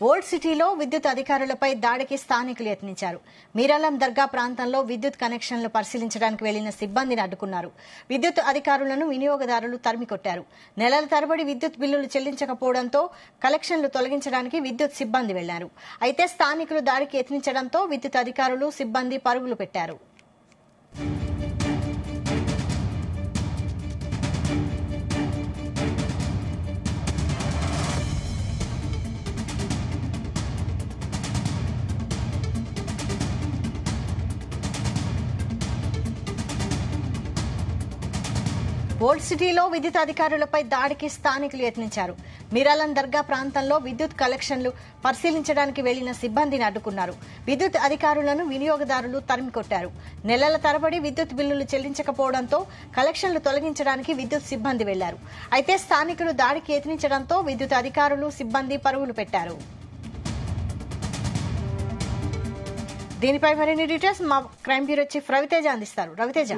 Old సిటీలో విద్యుత్ అధికారులపై దాడికి స్థానికులు యత్నించారు. మీరాలం దర్గా ప్రాంతంలో విద్యుత్ కనెక్షన్లు పరిశీలించడానికి వెళ్లిన సిబ్బందిని అడ్డుకున్నారు. విద్యుత్ అధికారులను వినియోగదారులు తరిమికొట్టారు. నెలల తరబడి విద్యుత్ బిల్లులు చెల్లించకపోవడంతో కనెక్షన్లు తొలగించడానికి విద్యుత్ సిబ్బంది వెళ్లారు. అయితే స్థానికులు దాడికి యత్నించడంతో విద్యుత్ అధికారులు సిబ్బంది పరుగులు పెట్టారు. ఓల్డ్ సిటీలో విద్యుత్ అధికారులపై దాడికి స్థానికులు యత్నించారు. మీరాలం దర్గా ప్రాంతంలో విద్యుత్ కనెక్షన్లు పరిశీలించడానికి వెళ్లిన సిబ్బందిని అడ్డుకున్నారు. విద్యుత్ అధికారులను వినియోగదారులు తరిమికొట్టారు. నెలల తరబడి విద్యుత్ బిల్లులు చెల్లించకపోవడంతో కనెక్షన్లు తొలగించడానికి విద్యుత్ సిబ్బంది వెళ్లారు. అయితే స్థానికులు దాడికి యత్నించడంతో విద్యుత్ అధికారులు సిబ్బంది పరుగులు పెట్టారు. దీనిపై మరిన్ని డీటెయిల్స్ మా క్రైమ్ బ్యూరో చీఫ్ రవితేజ అందిస్తారు. రవితేజ,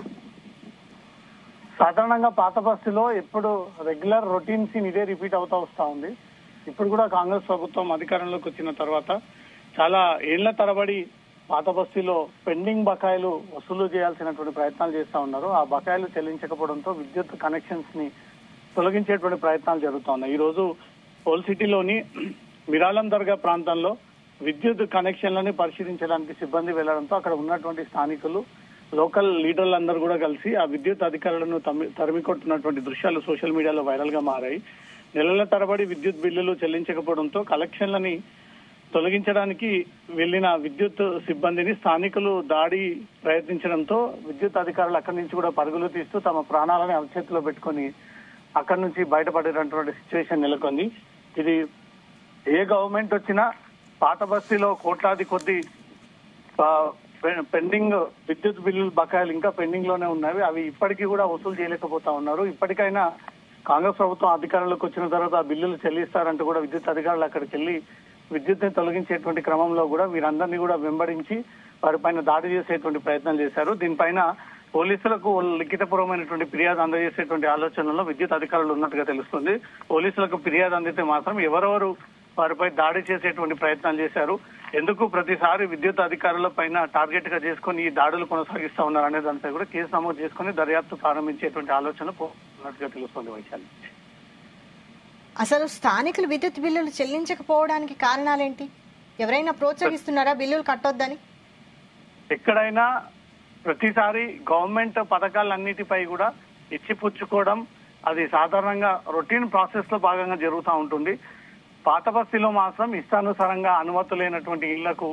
సాధారణంగా పాత బస్తీలో ఎప్పుడు రెగ్యులర్ రొటీన్ సీన్ ఇదే రిపీట్ అవుతా వస్తా ఉంది. ఇప్పుడు కూడా కాంగ్రెస్ ప్రభుత్వం అధికారంలోకి వచ్చిన తర్వాత చాలా ఏళ్ల తరబడి పాత బస్తీలో పెండింగ్ బకాయిలు వసూలు చేయాల్సినటువంటి ప్రయత్నాలు చేస్తా ఉన్నారు. ఆ బకాయిలు చెల్లించకపోవడంతో విద్యుత్ కనెక్షన్స్ ని తొలగించేటువంటి ప్రయత్నాలు జరుగుతా ఉన్నాయి. ఈ రోజు ఓల్డ్ సిటీలోని మిరాలం దర్గా ప్రాంతంలో విద్యుత్ కనెక్షన్లని పరిశీలించడానికి సిబ్బంది వెళ్లడంతో అక్కడ ఉన్నటువంటి స్థానికులు, లోకల్ లీడర్లందరూ కూడా కలిసి ఆ విద్యుత్ అధికారులను తరిమికొట్టున్నటువంటి దృశ్యాలు సోషల్ మీడియాలో వైరల్ గా మారాయి. నెలల తరబడి విద్యుత్ బిల్లులు చెల్లించకపోవడంతో కలెక్షన్లని తొలగించడానికి వెళ్లిన విద్యుత్ సిబ్బందిని స్థానికులు దాడి ప్రయత్నించడంతో విద్యుత్ అధికారులు అక్కడి నుంచి కూడా పరుగులు తీస్తూ తమ ప్రాణాలని అరచేతిలో పెట్టుకుని అక్కడి నుంచి బయటపడేటటువంటి సిచ్యువేషన్ నెలకొంది. ఇది ఏ గవర్నమెంట్ వచ్చినా పాత బస్తీలో కోట్లాది కొద్ది పెండింగ్ విద్యుత్ బిల్లులు బకాయిలు ఇంకా పెండింగ్ లోనే ఉన్నవి. అవి ఇప్పటికీ కూడా వసూలు చేయలేకపోతా ఉన్నారు. ఇప్పటికైనా కాంగ్రెస్ ప్రభుత్వం అధికారంలోకి వచ్చిన తర్వాత ఆ బిల్లులు చెల్లిస్తారంటూ కూడా విద్యుత్ అధికారులు అక్కడికి వెళ్లి విద్యుత్ ని తొలగించేటువంటి క్రమంలో కూడా వీరందరినీ కూడా వెంబడించి వారిపైన దాడి చేసేటువంటి ప్రయత్నాలు చేశారు. దీనిపైన పోలీసులకు లిఖితపూర్వమైనటువంటి ఫిర్యాదు అందజేసేటువంటి ఆలోచనలో విద్యుత్ అధికారులు ఉన్నట్టుగా తెలుస్తుంది. పోలీసులకు ఫిర్యాదు అందితే మాత్రం ఎవరెవరు వారిపై దాడి చేసేటువంటి ప్రయత్నాలు చేశారు, ఎందుకు ప్రతిసారి విద్యుత్ అధికారుల పైన టార్గెట్ గా చేసుకుని ఈ దాడులు కొనసాగిస్తా ఉన్నారు అనే దానిపై కూడా కేసు నమోదు చేసుకుని దర్యాప్తు ప్రారంభించేటువంటి ఆలోచన ఉన్నట్టుగా తెలుస్తుంది. వైశాలి, అసలు స్థానికులు విద్యుత్ బిల్లులు చెల్లించకపోవడానికి కారణాలేంటి? ఎవరైనా ప్రోత్సహిస్తున్నారా బిల్లులు కట్టొద్దని? ఎక్కడైనా ప్రతిసారి గవర్నమెంట్ పథకాలన్నిటిపై కూడా ఇచ్చిపుచ్చుకోవడం అది సాధారణంగా రొటీన్ ప్రాసెస్ లో భాగంగా జరుగుతూ ఉంటుంది. పాత బస్తీలో మాత్రం ఇష్టానుసారంగా అనుమతి లేనటువంటి ఇళ్లకు,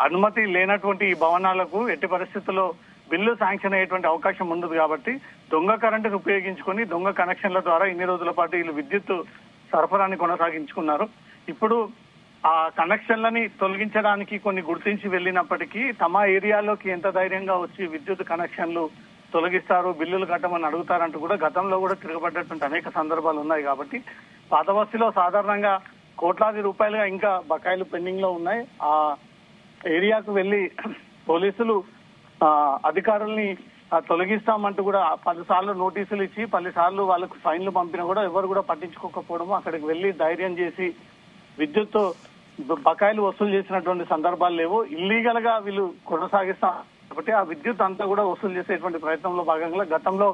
అనుమతి లేనటువంటి ఈ భవనాలకు ఎట్టి పరిస్థితుల్లో బిల్లు శాంక్షన్ అయ్యేటువంటి అవకాశం ఉండదు. కాబట్టి దొంగ కరెంటును ఉపయోగించుకొని దొంగ కనెక్షన్ల ద్వారా ఇన్ని రోజుల పాటు వీళ్ళు విద్యుత్ సరఫరాని కొనసాగించుకున్నారు. ఇప్పుడు ఆ కనెక్షన్లని తొలగించడానికి కొన్ని గుర్తించి వెళ్ళినప్పటికీ తమ ఏరియాలోకి ఎంత ధైర్యంగా వచ్చి విద్యుత్ కనెక్షన్లు తొలగిస్తారు, బిల్లులు కట్టమని అడుగుతారంటూ కూడా గతంలో కూడా తిరగబడ్డటువంటి అనేక సందర్భాలు ఉన్నాయి. కాబట్టి పాత బస్తీలో సాధారణంగా కోట్లాది రూపాయలుగా ఇంకా బకాయిలు పెండింగ్ లో ఉన్నాయి. ఆ ఏరియాకు వెళ్లి పోలీసులు అధికారుల్ని తొలగిస్తామంటూ కూడా 10 సార్లు నోటీసులు ఇచ్చి 10 సార్లు వాళ్ళకు ఫైన్లు పంపినా కూడా ఎవరు కూడా పట్టించుకోకపోవడము, అక్కడికి వెళ్లి ధైర్యం చేసి విద్యుత్ బకాయిలు వసూలు చేసినటువంటి సందర్భాలు లేవు. ఇల్లీగల్ గా వీళ్ళు కొనసాగిస్తాం కాబట్టి ఆ విద్యుత్ అంతా కూడా వసూలు చేసేటువంటి ప్రయత్నంలో భాగంగా గతంలో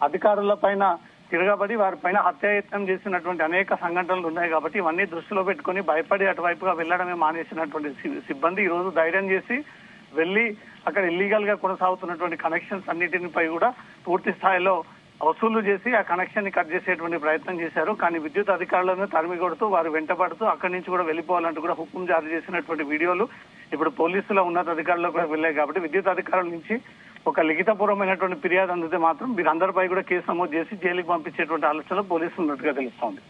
అధికారుల పైన తిరగబడి వారిపైన హత్యాయత్నం చేసినటువంటి అనేక సంఘటనలు ఉన్నాయి. కాబట్టి ఇవన్నీ దృష్టిలో పెట్టుకుని భయపడి అటువైపుగా వెళ్లడమే మానేసినటువంటి సిబ్బంది ఈ రోజు ధైర్యం చేసి వెళ్లి అక్కడ ఇల్లీగల్ గా కొనసాగుతున్నటువంటి కనెక్షన్స్ అన్నిటిపై కూడా పూర్తి స్థాయిలో వసూలు చేసి ఆ కనెక్షన్ ని కట్ చేసేటువంటి ప్రయత్నం చేశారు. కానీ విద్యుత్ అధికారులను తరిమి కొడుతూ వారు వెంటబడుతూ అక్కడి నుంచి కూడా వెళ్లిపోవాలంటూ కూడా హుకుం జారీ చేసినటువంటి వీడియోలు ఇప్పుడు పోలీసుల ఉన్నతాధికారులకు కూడా వెళ్లాయి. కాబట్టి విద్యుత్ అధికారుల నుంచి ఒక లిఖితపూర్వమైనటువంటి ఫిర్యాదు అందితే మాత్రం వీరందరిపై కూడా కేసు నమోదు చేసి జైలుకి పంపించేటువంటి ఆలోచనలో పోలీసులు ఉన్నట్టుగా తెలుస్తోంది.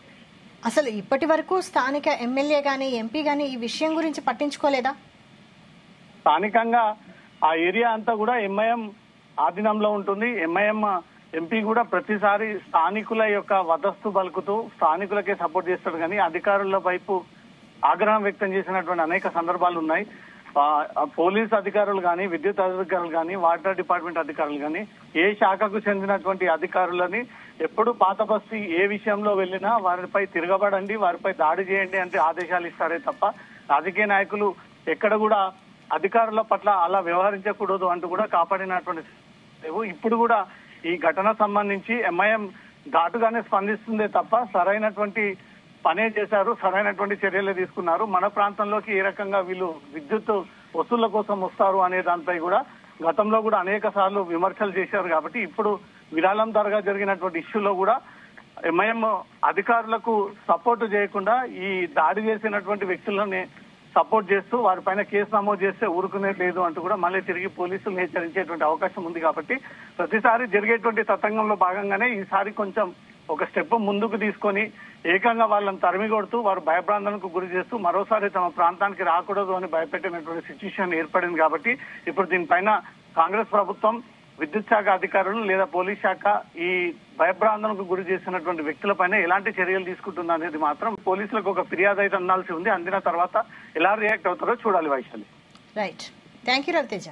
అసలు ఇప్పటి వరకు స్థానిక ఎమ్మెల్యే గానీ ఎంపీ గానీ ఈ విషయం గురించి పట్టించుకోలేదా? స్థానికంగా ఆ ఏరియా అంతా కూడా ఎంఐఎం ఆధీనంలో ఉంటుంది. ఎంఐఎం ఎంపీ కూడా ప్రతిసారి స్థానికుల యొక్క వదస్తు పలుకుతూ స్థానికులకే సపోర్ట్ చేస్తాడు. కానీ అధికారుల వైపు ఆగ్రహం వ్యక్తం చేసినటువంటి అనేక సందర్భాలు ఉన్నాయి. పోలీస్ అధికారులు కానీ, విద్యుత్ అధికారులు కానీ, వాటర్ డిపార్ట్మెంట్ అధికారులు కానీ, ఏ శాఖకు చెందినటువంటి అధికారులని ఎప్పుడు పాత బస్తీ ఏ విషయంలో వెళ్ళినా వారిపై తిరగబడండి, వారిపై దాడి చేయండి అంటే ఆదేశాలు ఇస్తారే తప్ప రాజకీయ నాయకులు ఎక్కడ కూడా అధికారుల పట్ల అలా వ్యవహరించకూడదు అంటూ కూడా కాపాడినటువంటి లేవు. ఇప్పుడు కూడా ఈ ఘటన సంబంధించి ఎంఐఎం ఘాటుగానే స్పందిస్తుందే తప్ప సరైనటువంటి పనే చేశారు, సరైనటువంటి చర్యలే తీసుకున్నారు. మన ప్రాంతంలోకి ఏ రకంగా వీళ్ళు విద్యుత్ వసూళ్ల కోసం వస్తారు అనే దానిపై కూడా గతంలో కూడా అనేక సార్లు విమర్శలు చేశారు. కాబట్టి ఇప్పుడు విరాళం ధరగా జరిగినటువంటి ఇష్యూలో కూడా ఎంఐఎం అధికారులకు సపోర్ట్ చేయకుండా ఈ దాడి చేసినటువంటి వ్యక్తులని సపోర్ట్ చేస్తూ వారిపైన కేసు నమోదు చేస్తే ఊరుకునే లేదు అంటూ కూడా మళ్ళీ తిరిగి పోలీసులు హెచ్చరించేటువంటి అవకాశం ఉంది. కాబట్టి ప్రతిసారి జరిగేటువంటి తతంగంలో భాగంగానే ఈసారి కొంచెం ఒక స్టెప్ ముందుకు తీసుకొని ఏకంగా వాళ్ళని తరిమి కొడుతూ వారు భయభ్రాంతులకు గురి చేస్తూ మరోసారి తమ ప్రాంతానికి రాకూడదు అని భయపెట్టినటువంటి సిచ్యువేషన్ ఏర్పడింది. కాబట్టి ఇప్పుడు దీనిపైన కాంగ్రెస్ ప్రభుత్వం విద్యుత్ శాఖ అధికారులు లేదా పోలీస్ శాఖ ఈ భయభ్రాంతులకు గురి చేసినటువంటి వ్యక్తులపైన ఎలాంటి చర్యలు తీసుకుంటుంది అనేది మాత్రం పోలీసులకు ఒక ఫిర్యాదు అయితే అందాల్సి ఉంది. అందిన తర్వాత ఎలా రియాక్ట్ అవుతారో చూడాలి. Vaishali. Right, thank you Raviteja.